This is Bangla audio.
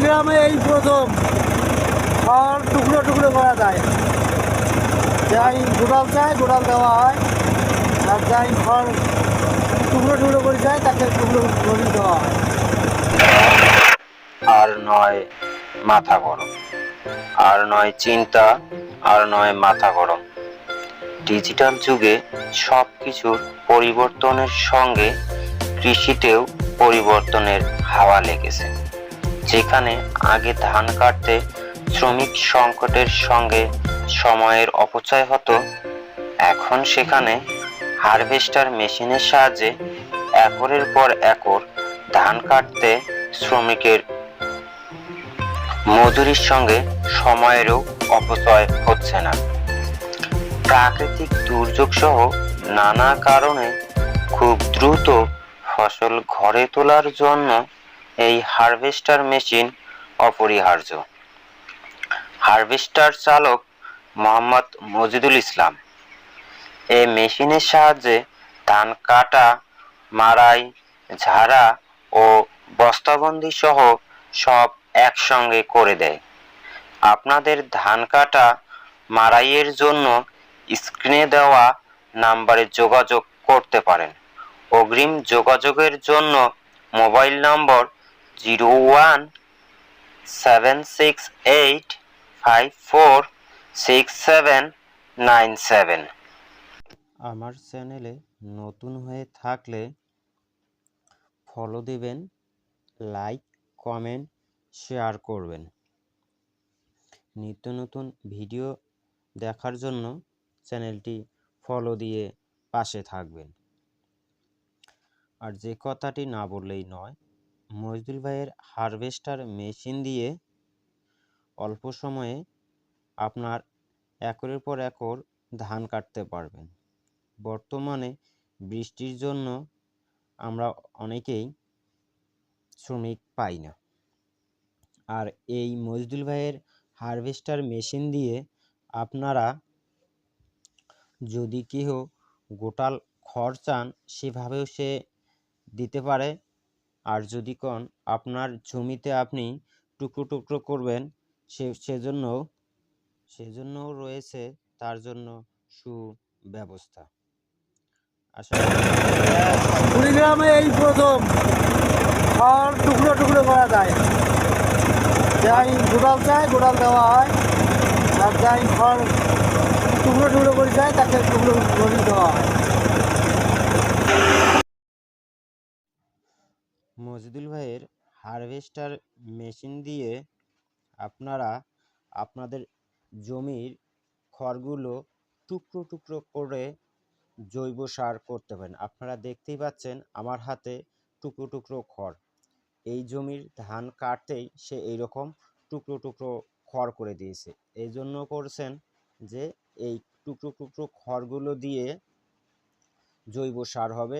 কুড়িগ্রামে এই প্রথম খড় টুকরো টুকরো করা যায়। যাই গোড়াল চায় গোড়াল দেওয়া হয়, আর যাই খড় টুকরো টুকরো করে যায় তাকে টুকরো করে দেওয়া হয়। আর নয় মাথা গরম, আর নয় চিন্তা, আর নয় মাথা গরম। ডিজিটাল যুগে সবকিছুর পরিবর্তনের সঙ্গে কৃষিতেও পরিবর্তনের হাওয়া লেগেছে। যেখানে আগে ধান কাটতে শ্রমিক সংকটের সঙ্গে সময়ের অপচয় হতো, এখন সেখানে হারভেস্টার মেশিনের সাহায্যে একরের পর একর ধান কাটতে শ্রমিকের মজুরির সঙ্গে সময়েরও অপচয় হচ্ছে না। প্রাকৃতিক দুর্যোগ সহ নানা কারণে খুব দ্রুত ফসল ঘরে তোলার জন্য এই হারভেস্টার মেশিন অপরিহার্য। হারভেস্টার চালক মোহাম্মদ মজিদুল ইসলাম। এই মেশিনের সাহায্যে ধান কাটা, মাড়াই, ঝাড়া ও বস্তাবন্দি সহ সব একসঙ্গে করে দেয়। আপনাদের ধান কাটা, মাড়াইয়ের জন্য স্ক্রিনে দেওয়া নাম্বারে যোগাযোগ করতে পারেন। অগ্রিম যোগাযোগের জন্য মোবাইল নম্বর 017685466797। আমার চ্যানেলে নতুন হয়ে থাকলে ফলো দিবেন, লাইক, কমেন্ট, শেয়ার করবেন। নিত্য নতুন ভিডিও দেখার জন্য চ্যানেলটি ফলো দিয়ে পাশে থাকবেন। আর যে কথাটি না বললেই নয়, মজদুল ভাইয়ের হারভেস্টার মেশিন দিয়ে অল্প সময়ে আপনার একরের পর একর ধান কাটতে পারবেন। বর্তমানে বৃষ্টির জন্য আমরা অনেকেই শ্রমিক পাই না, আর এই মজদুল ভাইয়ের হারভেস্টার মেশিন দিয়ে আপনারা যদি কেউ গোটাল খড় চান সেভাবেও সে দিতে পারে, আর যদি কোন আপনার জমিতে আপনি টুকরো টুকরো করবেন সেজন্যও রয়েছে তার জন্য সুব্যবস্থা। আসলে কুড়িগ্রামে এই প্রথম খড় টুকরো টুকরো করা যায়। যাই গোড়াল চায় গোড়াল দেওয়া হয়, আর যাই খড় টুকরো টুকরো করে যায় তাকে টুকরো করে দেওয়া হয়। মজিদুল ভাইয়ের হারভেস্টার মেশিন দিয়ে আপনারা আপনাদের জমির খড়গুলো টুকরো টুকরো করে জৈব সার করতে পারেন। আপনারা দেখতেই পাচ্ছেন আমার হাতে টুকরো টুকরো খড়। এই জমির ধান কাটতেই সে এইরকম টুকরো টুকরো খড় করে দিয়েছে। এই জন্য করছেন যে এই টুকরো টুকরো খড়গুলো দিয়ে জৈব সার হবে